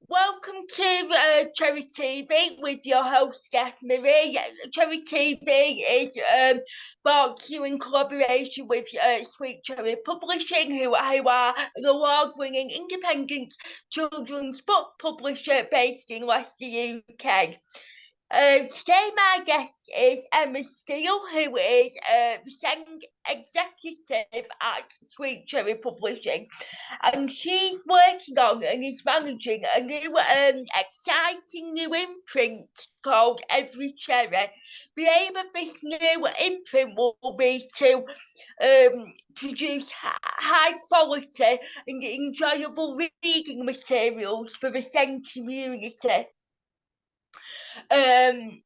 Welcome to Cherry TV with your host Steph. Cherry TV is brought to you in collaboration with Sweet Cherry Publishing, who are an award-winning independent children's book publisher based in Leicester, UK. Today my guest is Emma Steele, who is Send Executive at Sweet Cherry Publishing, and she's working on and is managing a new exciting new imprint called Every Cherry. The aim of this new imprint will be to produce high quality and enjoyable reading materials for the Send community. Um,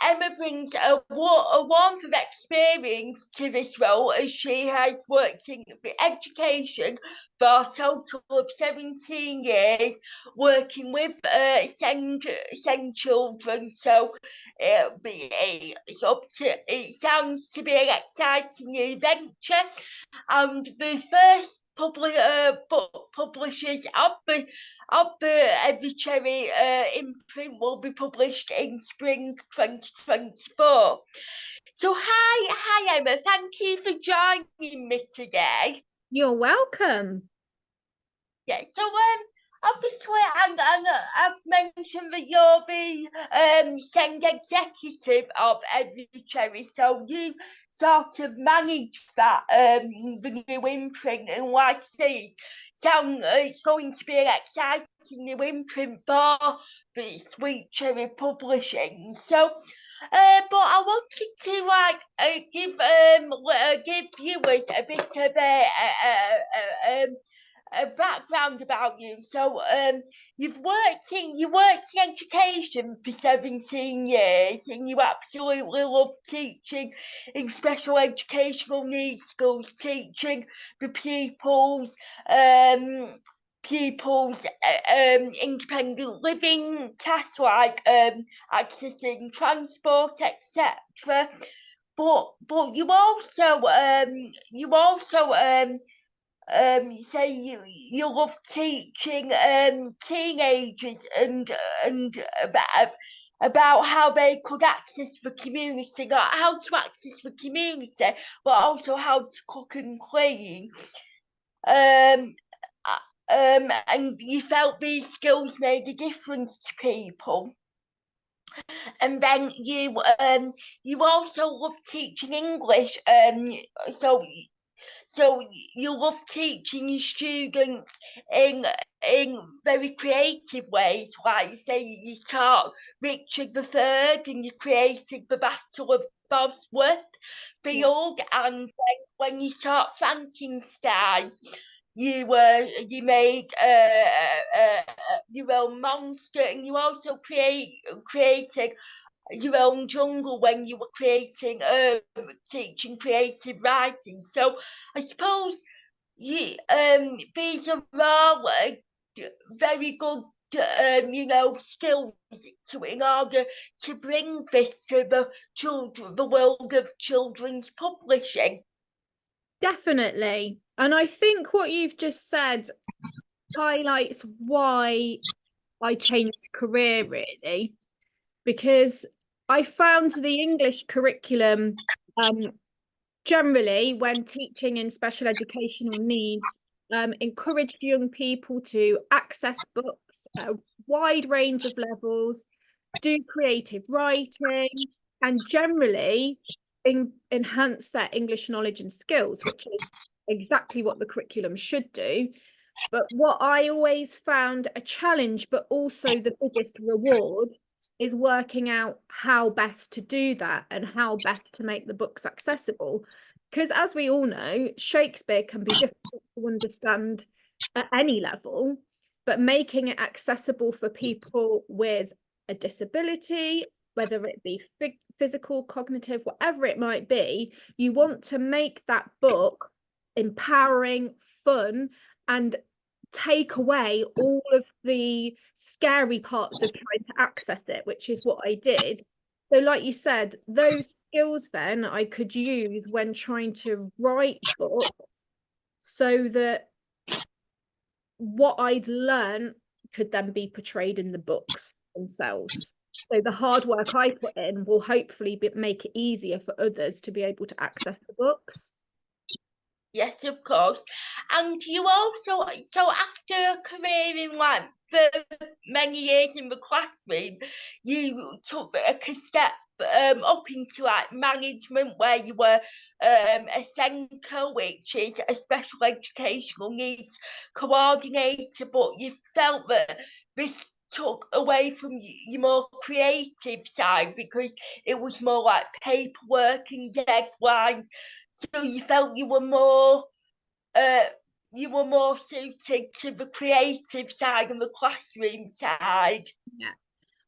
Emma brings a warmth of experience to this role, as she has worked in education for a total of 17 years, working with send children. So it sounds to be an exciting new venture, and the first book publishers of the Every Cherry imprint will be published in spring 2024. So hi Emma, thank you for joining me today. You're welcome. Yeah, so obviously I've mentioned that you're the Send executive of Every Cherry, so you sort of manage that the new imprint, and like I say, it's going to be an exciting new imprint for the Sweet Cherry Publishing. So but I wanted to give viewers a bit of a background about you. So you worked in education for 17 years, and you absolutely love teaching in special educational needs schools, teaching the pupils independent living tasks like accessing transport, etc. But you say you love teaching teenagers and about how they could access the community, not how to access the community, but also how to cook and clean. And you felt these skills made a difference to people. And then you also love teaching English. So you love teaching your students in very creative ways, like you say you taught Richard III and you created the Battle of Bosworth Field, and when you taught Frankenstein, you made your own monster, and you also created your own jungle when you were teaching creative writing. So I suppose these are all very good skills in order to bring this to the world of children's publishing. Definitely. And I think what you've just said highlights why I changed career, really, because I found the English curriculum generally, when teaching in special educational needs, encouraged young people to access books at a wide range of levels, do creative writing, and generally enhance their English knowledge and skills, which is exactly what the curriculum should do. But what I always found a challenge, but also the biggest reward, is working out how best to do that and how best to make the books accessible. Because as we all know, Shakespeare can be difficult to understand at any level, but making it accessible for people with a disability, whether it be physical, cognitive, whatever it might be, you want to make that book empowering, fun, and take away all of the scary parts of trying to access it, which is what I did. So like you said, those skills then I could use when trying to write books, so that what I'd learned could then be portrayed in the books themselves. So the hard work I put in will hopefully make it easier for others to be able to access the books. Yes, of course. And you also, so after a career in like for many years in the classroom, you took a step up into like management where you were a SENCO, which is a special educational needs coordinator, but you felt that this took away from your more creative side because it was more like paperwork and deadlines, so you felt uh you were more suited to the creative side and the classroom side. Yeah.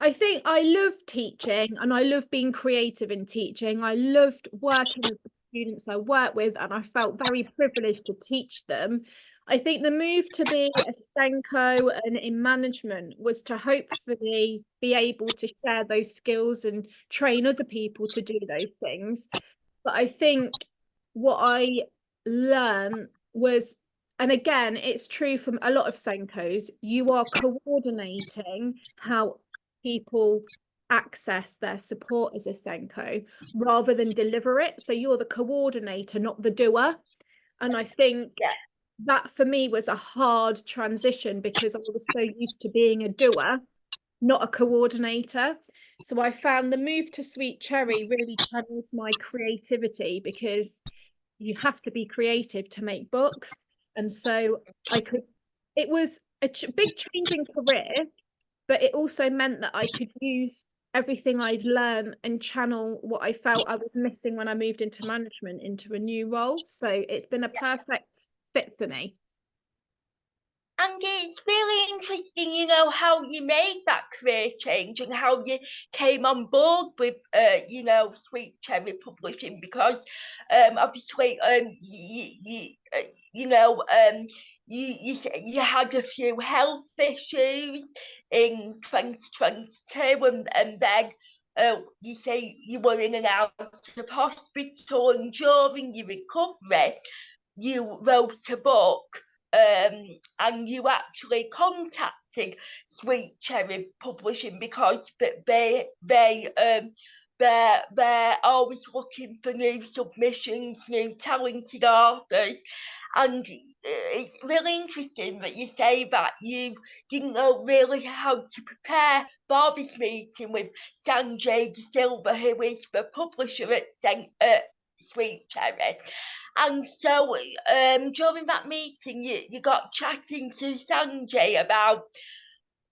I think I love teaching and I love being creative in teaching. I loved working with the students I work with, and I felt very privileged to teach them. I think the move to be a Senko and in management was to hopefully be able to share those skills and train other people to do those things. But I think what I learned was, and again, it's true from a lot of Senkos, you are coordinating how people access their support as a Senko rather than deliver it. So you're the coordinator, not the doer. And I think Yeah. that for me was a hard transition because I was so used to being a doer, not a coordinator. So I found the move to Sweet Cherry really channeled my creativity, because you have to be creative to make books. And so it was a big change in career, but it also meant that I could use everything I'd learned and channel what I felt I was missing when I moved into management into a new role. So it's been a perfect fit for me. And it's really interesting, you know, how you made that career change and how you came on board with, you know, Sweet Cherry Publishing, because, obviously, you know, you had a few health issues in 2022, and then, you say you were in and out of hospital, and during your recovery, you wrote a book, and you actually contacted Sweet Cherry Publishing because they're always looking for new submissions, new talented authors. And it's really interesting that you say that you didn't know really how to prepare for this meeting with Sanjay De Silva, who is the publisher at Sweet Cherry. And so during that meeting, you got chatting to Sanjay about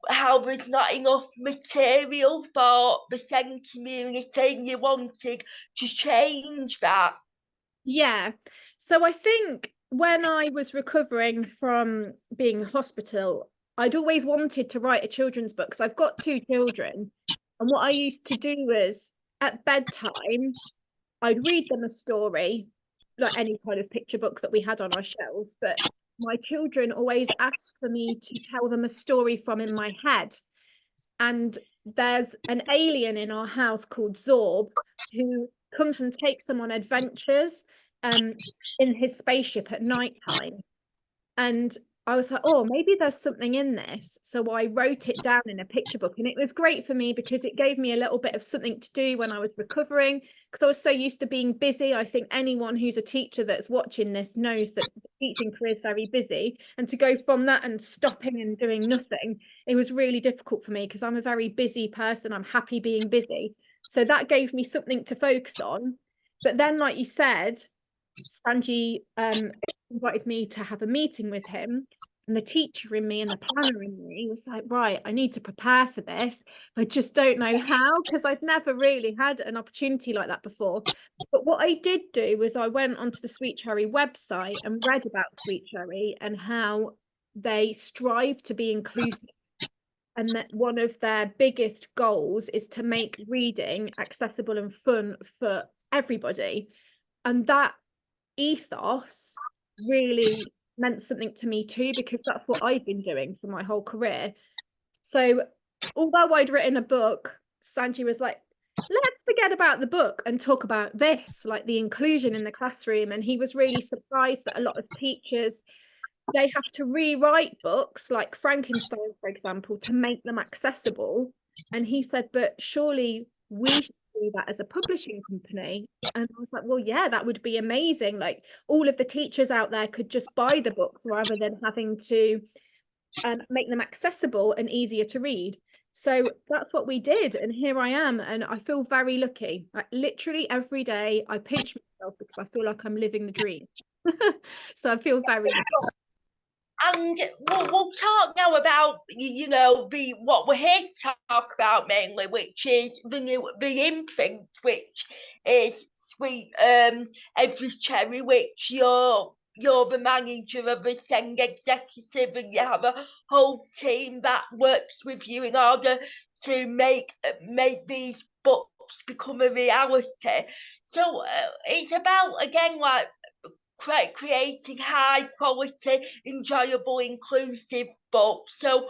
how there's not enough material for the SEN community, and you wanted to change that. Yeah. So I think when I was recovering from being in hospital, I'd always wanted to write a children's book because I've got two children. And what I used to do was at bedtime, I'd read them a story, like any kind of picture book that we had on our shelves. But my children always asked for me to tell them a story from in my head. And there's an alien in our house called Zorb who comes and takes them on adventures in his spaceship at night time. And I was like, oh, maybe there's something in this. So I wrote it down in a picture book. And it was great for me because it gave me a little bit of something to do when I was recovering, because I was so used to being busy. I think anyone who's a teacher that's watching this knows that the teaching career is very busy. And to go from that and stopping and doing nothing, it was really difficult for me because I'm a very busy person. I'm happy being busy. So that gave me something to focus on. But then, like you said, Sanji invited me to have a meeting with him, and the teacher in me and the planner in me was like, right, I need to prepare for this. I just don't know how, because I'd never really had an opportunity like that before. But what I did do was I went onto the Sweet Cherry website and read about Sweet Cherry and how they strive to be inclusive, and that one of their biggest goals is to make reading accessible and fun for everybody. And that ethos really meant something to me too, because that's what I've been doing for my whole career. So although I'd written a book, Sanji was like, let's forget about the book and talk about this, like the inclusion in the classroom. And he was really surprised that a lot of teachers they have to rewrite books like Frankenstein, for example, to make them accessible. And he said, but surely we should do that as a publishing company. And I was like, well, yeah, that would be amazing. Like all of the teachers out there could just buy the books rather than having to make them accessible and easier to read. So that's what we did. And here I am. And I feel very lucky. Like literally every day I pinch myself because I feel like I'm living the dream. So I feel very lucky. And we'll talk now about what we're here to talk about mainly, which is the imprint, which is Sweet Every Cherry, which you're the manager of a SENG executive, and you have a whole team that works with you in order to make these books become a reality. So it's about, again, like creating high quality, enjoyable, inclusive books. So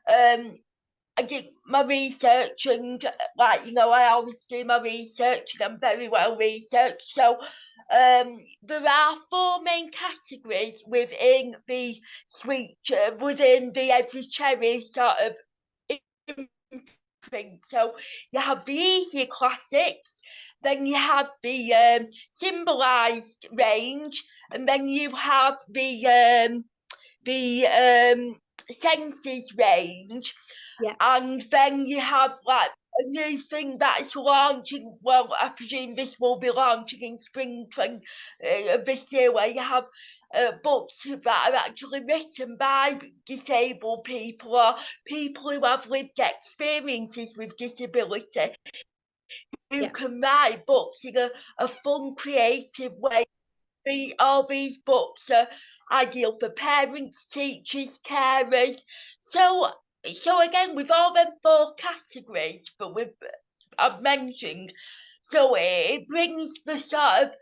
I did my research, and I always do my research, and I'm very well researched. So there are 4 main categories within the within the Every Cherry sort of imprint. So you have the easier classics, then you have the symbolised range, and then you have the senses range, Yeah. and then you have like a new thing that's launching. Well, I presume this will be launching in spring of this year, where you have books that are actually written by disabled people or people who have lived experiences with disability, who can write books in a fun, creative way. All these books are ideal for parents, teachers, carers. So again, with all them 4 categories, but I've mentioned, so it brings the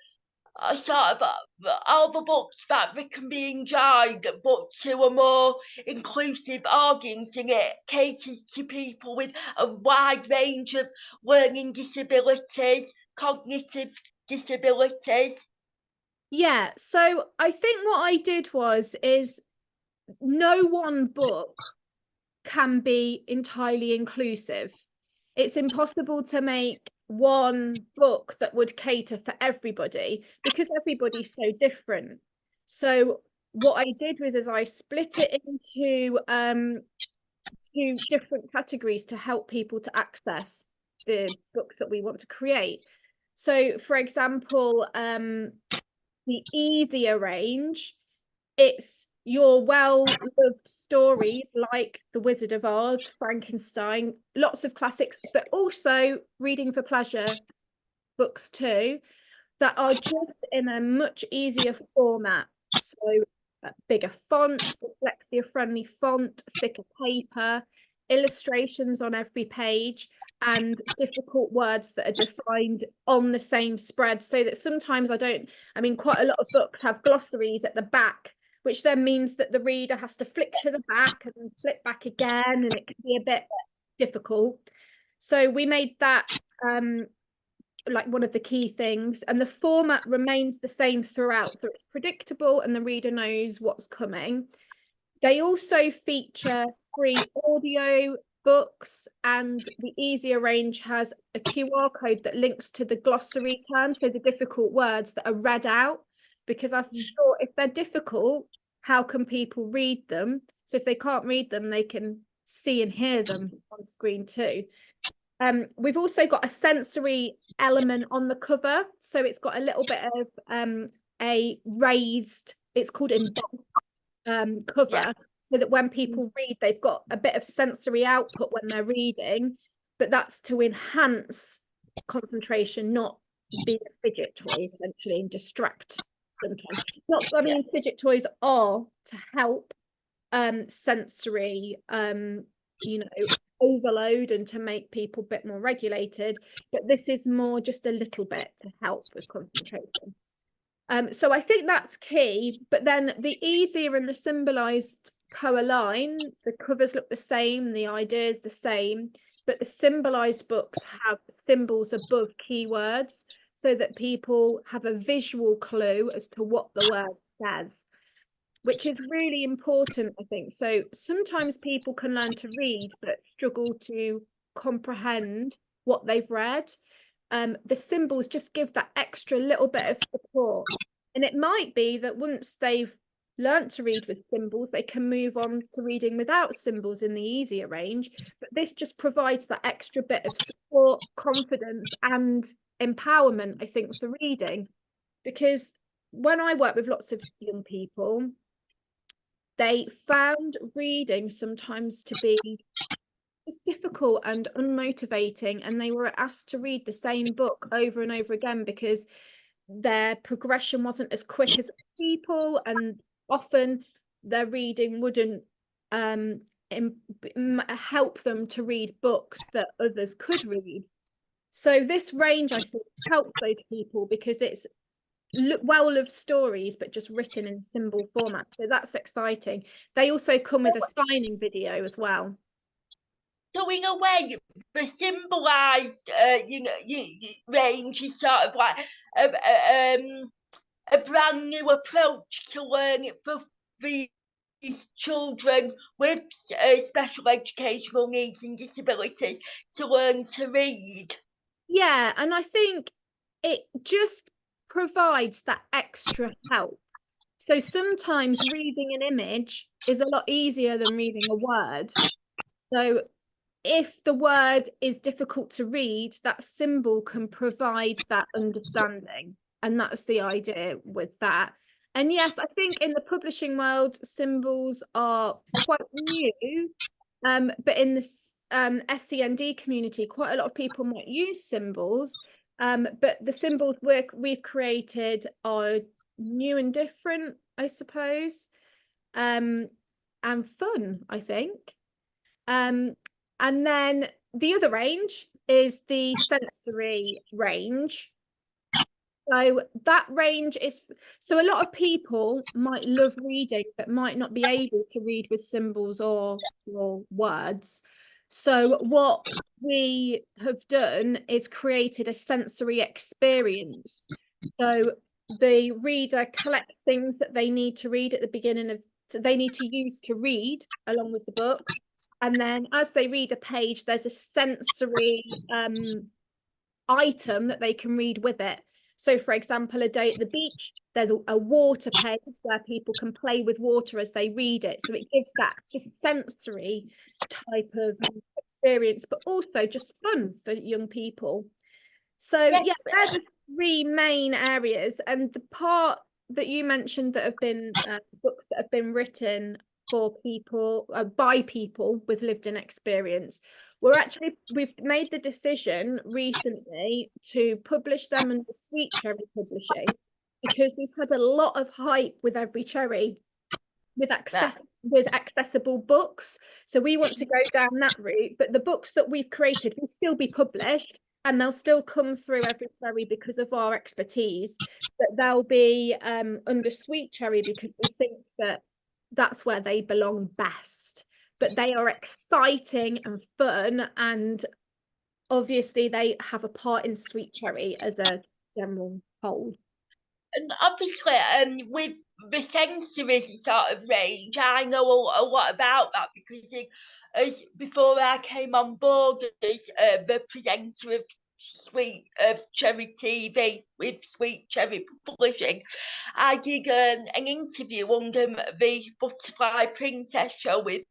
all the books that they can be enjoyed, but to a more inclusive audience, and it caters to people with a wide range of learning disabilities, cognitive disabilities. Yeah, so I think what I did is no one book can be entirely inclusive. It's impossible to make one book that would cater for everybody because everybody's so different. So what I did is I split it into 2 different categories to help people to access the books that we want to create. So for example, the easier range, it's your well-loved stories like The Wizard of Oz, Frankenstein, lots of classics, but also reading for pleasure books too, that are just in a much easier format. So bigger font, dyslexia-friendly font, thicker paper, illustrations on every page, and difficult words that are defined on the same spread, so that sometimes quite a lot of books have glossaries at the back, which then means that the reader has to flick to the back and then flip back again, and it can be a bit difficult. So we made that like one of the key things, and the format remains the same throughout, so it's predictable and the reader knows what's coming. They also feature free audio books, and the easier range has a QR code that links to the glossary terms, so the difficult words that are read out, because I thought if they're difficult, how can people read them? So if they can't read them, they can see and hear them on screen too. We've also got a sensory element on the cover, so it's got a little bit of a raised, it's called embossed cover, yeah, so that when people read, they've got a bit of sensory output when they're reading, but that's to enhance concentration, not be a fidget toy essentially and distract sometimes. Not, I mean, fidget toys are to help sensory overload and to make people a bit more regulated, but this is more just a little bit to help with concentration. So I think that's key, but then the easier and the symbolized co-align, the covers look the same, the idea is the same, but the symbolized books have symbols above keywords so that people have a visual clue as to what the word says. which is really important, I think. So sometimes people can learn to read but struggle to comprehend what they've read. The symbols just give that extra little bit of support. And it might be that once they've learnt to read with symbols, they can move on to reading without symbols in the easier range. But this just provides that extra bit of support, confidence, and empowerment, I think, for reading. Because when I work with lots of young people, they found reading sometimes to be just difficult and unmotivating, and they were asked to read the same book over and over again because their progression wasn't as quick as people, and often their reading wouldn't help them to read books that others could read. So this range, I think, helps those people because it's well-loved stories but just written in symbol format, so that's exciting. They also come with a signing video as well. So in a way, the symbolised, range is sort of like a brand new approach to learning for these children with special educational needs and disabilities to learn to read. Yeah, and I think it just provides that extra help. So sometimes reading an image is a lot easier than reading a word. So if the word is difficult to read, that symbol can provide that understanding. And that's the idea with that. And yes, I think in the publishing world, symbols are quite new. But in the SEND community, quite a lot of people might use symbols. But the symbols we've created are new and different, I suppose. And fun, I think. And then the other range is the sensory range. So that range is, so a lot of people might love reading but might not be able to read with symbols or words. So what we have done is created a sensory experience. So the reader collects things that they need to read at the beginning of, they need to use to read along with the book. And then as they read a page, there's a sensory item that they can read with it. So for example, a day at the beach, there's a water page where people can play with water as they read it. So it gives that just sensory type of experience, but also just fun for young people. So yeah, they're the three main areas. And the part that you mentioned that have been books that have been written for people, by people with lived-in experience, we've made the decision recently to publish them under Sweet Cherry Publishing because we've had a lot of hype with Every Cherry with accessible books. So we want to go down that route, but the books that we've created will still be published and they'll still come through Every Cherry because of our expertise, but they'll be under Sweet Cherry because we think that that's where they belong best. But they are exciting and fun, and obviously they have a part in Sweet Cherry as a general whole. And obviously, with the sensory sort of range, I know a lot about that because as before I came on board as the presenter of Cherry TV with Sweet Cherry Publishing, I did an interview under the Butterfly Princess show with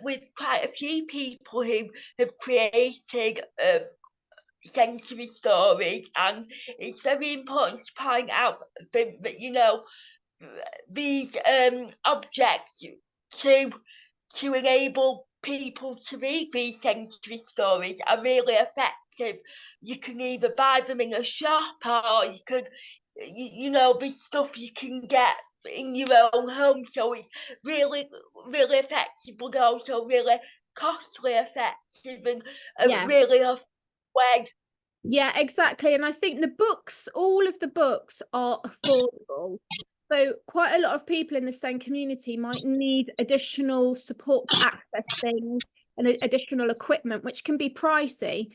with quite a few people who have created sensory stories, and it's very important to point out that these objects to enable people to read these sensory stories are really effective. You can either buy them in a shop, or you can there's stuff you can get in your own home, so it's really effective but also really costly effective and really way. Yeah, exactly. And I think the books, all of the books are affordable. So quite a lot of people in the same community might need additional support to access things and additional equipment, which can be pricey.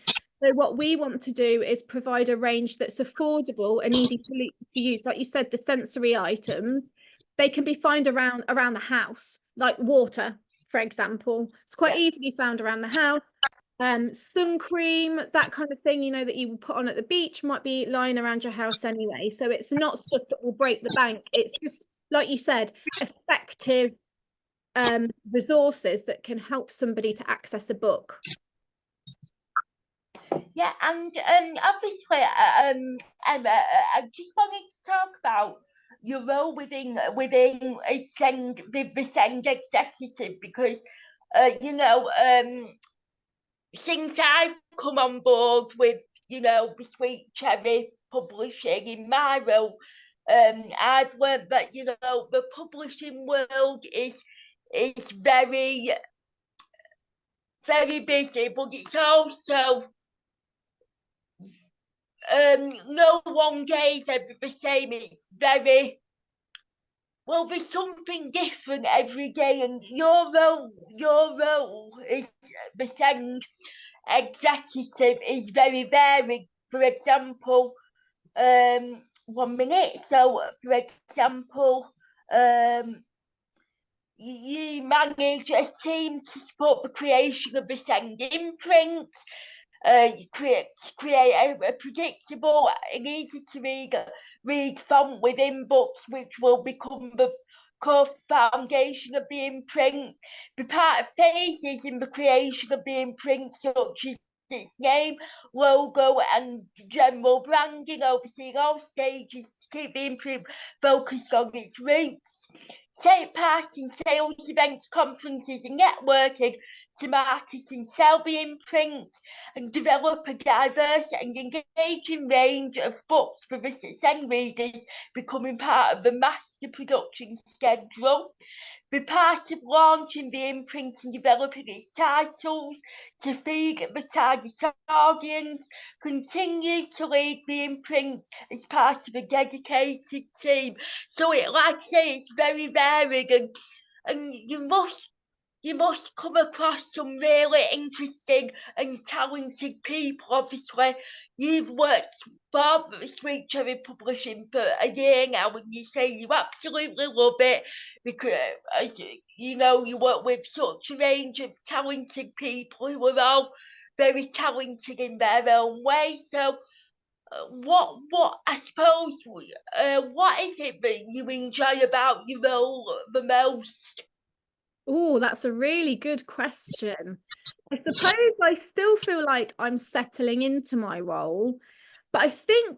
So what we want to do is provide a range that's affordable and easy to use. Like you said, the sensory items, they can be found around the house, like water, for example. It's quite easily found around the house. Sun cream, that kind of thing, you know, that you will put on at the beach might be lying around your house anyway. So it's not stuff that will break the bank. It's just, like you said, effective resources that can help somebody to access a book. Yeah, and obviously, Emma, I just wanted to talk about your role within the Send executive, because you know, since I've come on board with, you know, the Sweet Cherry Publishing in my role, I've learned that, you know, the publishing world is very, very busy, but it's also no one day is ever the same. It's very, well, there's something different every day, and your role is the Send executive is very varied. For example, 1 minute. So, for example, you manage a team to support the creation of the Send imprint. You create a predictable and easy to read font within books, which will become the core foundation of the imprint. Be part of phases in the creation of the imprint, such as its name, logo, and general branding, overseeing all stages to keep the imprint focused on its roots. Take part in sales events, conferences, and networking to market and sell the imprint, and develop a diverse and engaging range of books for the Send readers, becoming part of the master production schedule. Be part of launching the imprint and developing its titles to feed the target audience. Continue to lead the imprint as part of a dedicated team. So it, like I say, it's very varied, and you must come across some really interesting and talented people. Obviously, you've worked for Sweet Cherry Publishing for a year now, and you say you absolutely love it because, you know, you work with such a range of talented people who are all very talented in their own way. So, what I suppose, what is it that you enjoy about your role the most? Oh, that's a really good question. I suppose I still feel like I'm settling into my role, but I think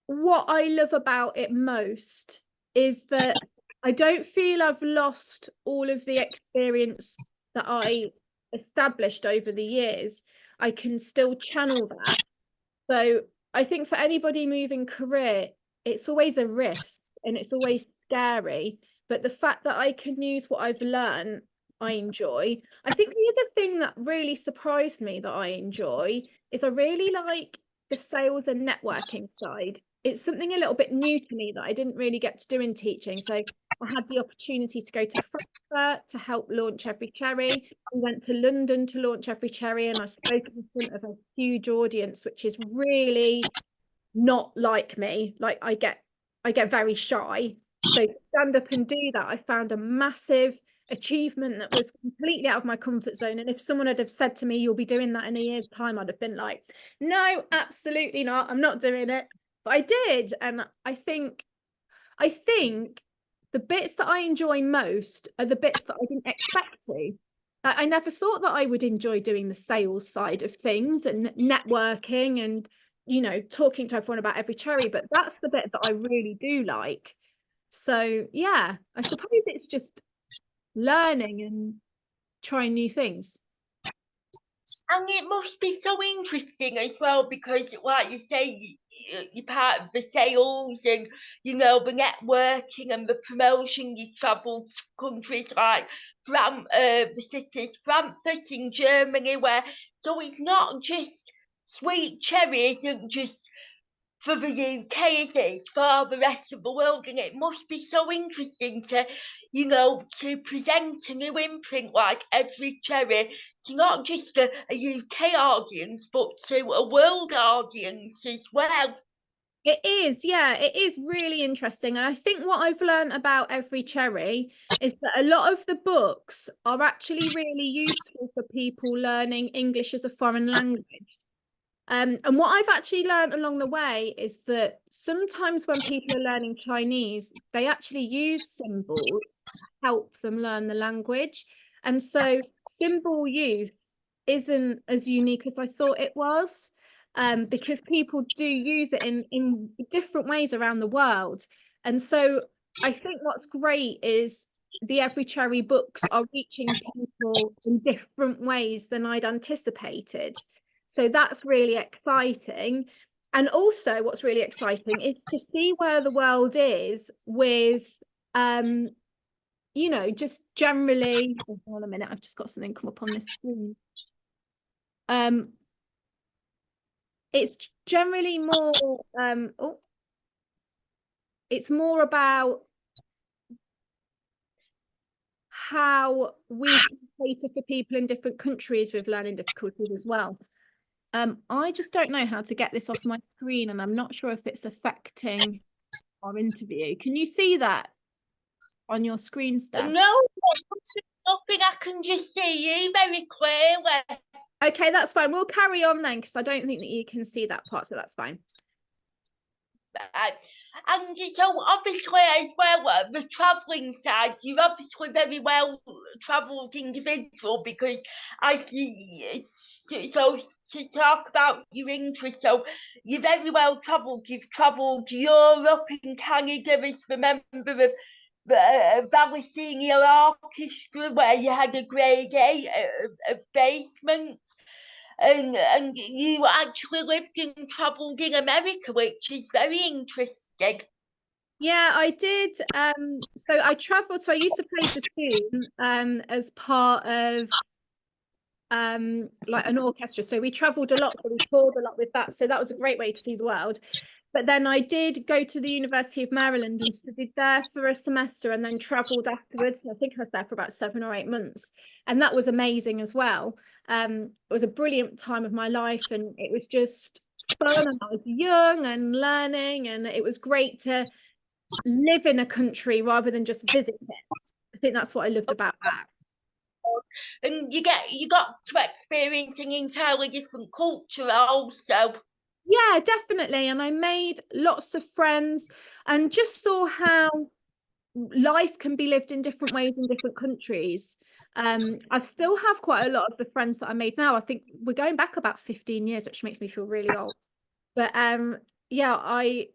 what I love about it most is that I don't feel I've lost all of the experience that I established over the years. I can still channel that. So I think for anybody moving career, it's always a risk and it's always scary. But the fact that I can use what I've learned, I enjoy. I think the other thing that really surprised me that I enjoy is I really like the sales and networking side. It's something a little bit new to me that I didn't really get to do in teaching. So I had the opportunity to go to Frankfurt to help launch Every Cherry. We went to London to launch Every Cherry, and I spoke in front of a huge audience, which is really not like me. Like I get very shy. So to stand up and do that, I found a massive achievement that was completely out of my comfort zone. And if someone had have said to me, you'll be doing that in a year's time, I'd have been like, no, absolutely not. I'm not doing it. But I did. And I think the bits that I enjoy most are the bits that I didn't expect to. I never thought that I would enjoy doing the sales side of things and networking and, you know, talking to everyone about Every Cherry, but that's the bit that I really do like. So yeah, I suppose it's just learning and trying new things. And it must be so interesting as well, because, like you say, you're part of the sales and, you know, the networking and the promotion. You travel to countries like the cities Frankfurt in Germany, where, so it's not just Sweet Cherry, isn't just for the UK, is it? It's for the rest of the world, and it must be so interesting to, you know, to present a new imprint like Every Cherry to not just a UK audience, but to a world audience as well. It is, yeah, it is really interesting. And I think what I've learned about Every Cherry is that a lot of the books are actually really useful for people learning English as a foreign language. And what I've actually learned along the way is that sometimes when people are learning Chinese, they actually use symbols to help them learn the language. And so symbol use isn't as unique as I thought it was, because people do use it in different ways around the world. And so I think what's great is the Every Cherry books are reaching people in different ways than I'd anticipated. So that's really exciting. And also what's really exciting is to see where the world is with just generally, hold on a minute, I've just got something come up on this screen. It's generally more it's more about how we can cater for people in different countries with learning difficulties as well. I just don't know how to get this off my screen, and I'm not sure if it's affecting our interview. Can you see that on your screen, Steph? No, nothing. I can just see you very clearly. Okay, that's fine. We'll carry on then, because I don't think that you can see that part, so that's fine. And so obviously as well, the travelling side, you're obviously very well travelled individual because I see, so to talk about your interest, so you're very well travelled. You've travelled Europe and Canada as a member of Valley Senior Orchestra where you had a grade A basement. And you actually lived and travelled in America, which is very interesting. Yeah, I did. So I traveled. So I used to play bassoon as part of like an orchestra. So we traveled a lot, so we toured a lot with that. So that was a great way to see the world. But then I did go to the University of Maryland and studied there for a semester and then traveled afterwards. I think I was there for about 7 or 8 months. And that was amazing as well. It was a brilliant time of my life, and it was just fun, and I was young and learning, and it was great to live in a country rather than just visit it. I think that's what I loved about that. And you got to experience an entirely different culture also. Yeah, definitely. And I made lots of friends and just saw how life can be lived in different ways in different countries. I still have quite a lot of the friends that I made now. I think we're going back about 15 years, which makes me feel really old. But yeah, I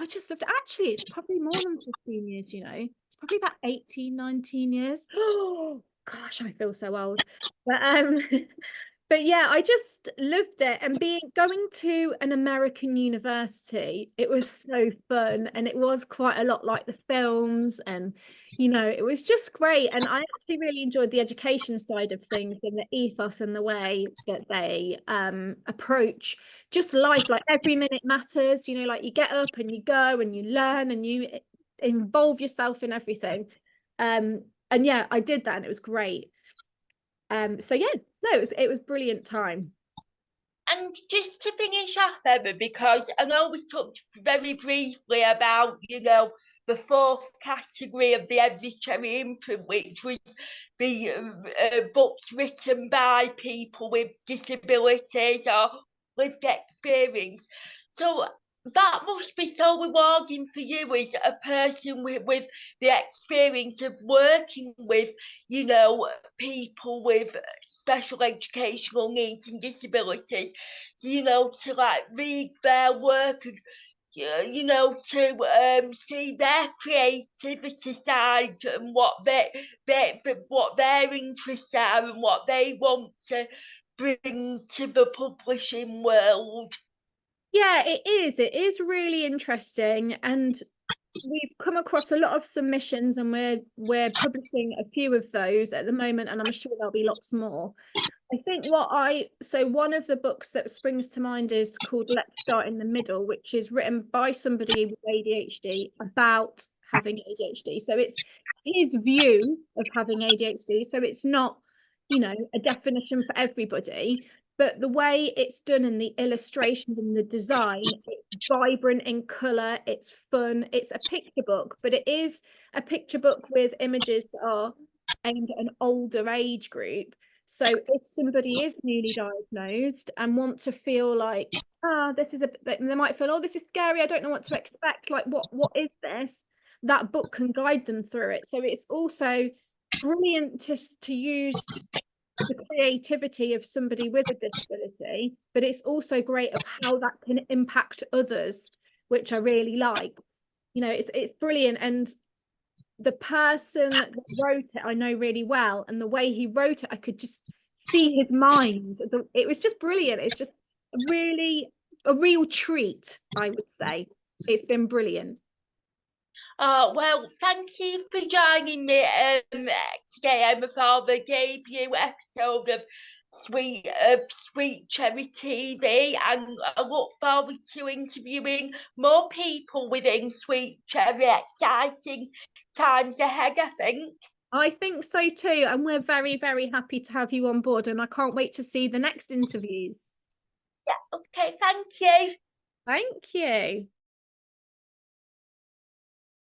just loved it. Actually, it's probably more than 15 years, you know. It's probably about 18, 19 years. Oh, gosh, I feel so old. But but yeah, I just loved it. And going to an American university, it was so fun. And it was quite a lot like the films. And, it was just great. And I actually really enjoyed the education side of things and the ethos and the way that they approach just life. Like every minute matters, like you get up and you go and you learn and you involve yourself in everything. And yeah, I did that and it was great. So yeah, no, it was brilliant time. And just to finish off, Emma, because I know we talked very briefly about, the fourth category of the Every Cherry imprint, which was the books written by people with disabilities or lived experience. So that must be so rewarding for you as a person with the experience of working with, people with special educational needs and disabilities, to like read their work and to see their creativity side and what their interests are and what they want to bring to the publishing world. Yeah, it is really interesting, and we've come across a lot of submissions, and we're publishing a few of those at the moment, and I'm sure there'll be lots more. I think so one of the books that springs to mind is called Let's Start in the Middle, which is written by somebody with ADHD about having ADHD. So it's his view of having ADHD. So it's not, a definition for everybody. but the way it's done and the illustrations and the design, it's vibrant in colour, it's fun, it's a picture book, but it is a picture book with images that are aimed at an older age group. So if somebody is newly diagnosed and want to feel like, this is they might feel, oh, this is scary, I don't know what to expect, like what is this? That book can guide them through it. So it's also brilliant to use the creativity of somebody with a disability, but it's also great of how that can impact others, which I really liked. You know, it's brilliant. And the person that wrote it, I know really well, and the way he wrote it, I could just see his mind. It was just brilliant. It's just really a real treat, I would say. It's been brilliant. Well, thank you for joining me today on my father debut episode of Sweet Cherry TV, and I look forward to interviewing more people within Sweet Cherry. Exciting times ahead, I think. I think so too, and we're very, very happy to have you on board, and I can't wait to see the next interviews. Okay, thank you. Thank you.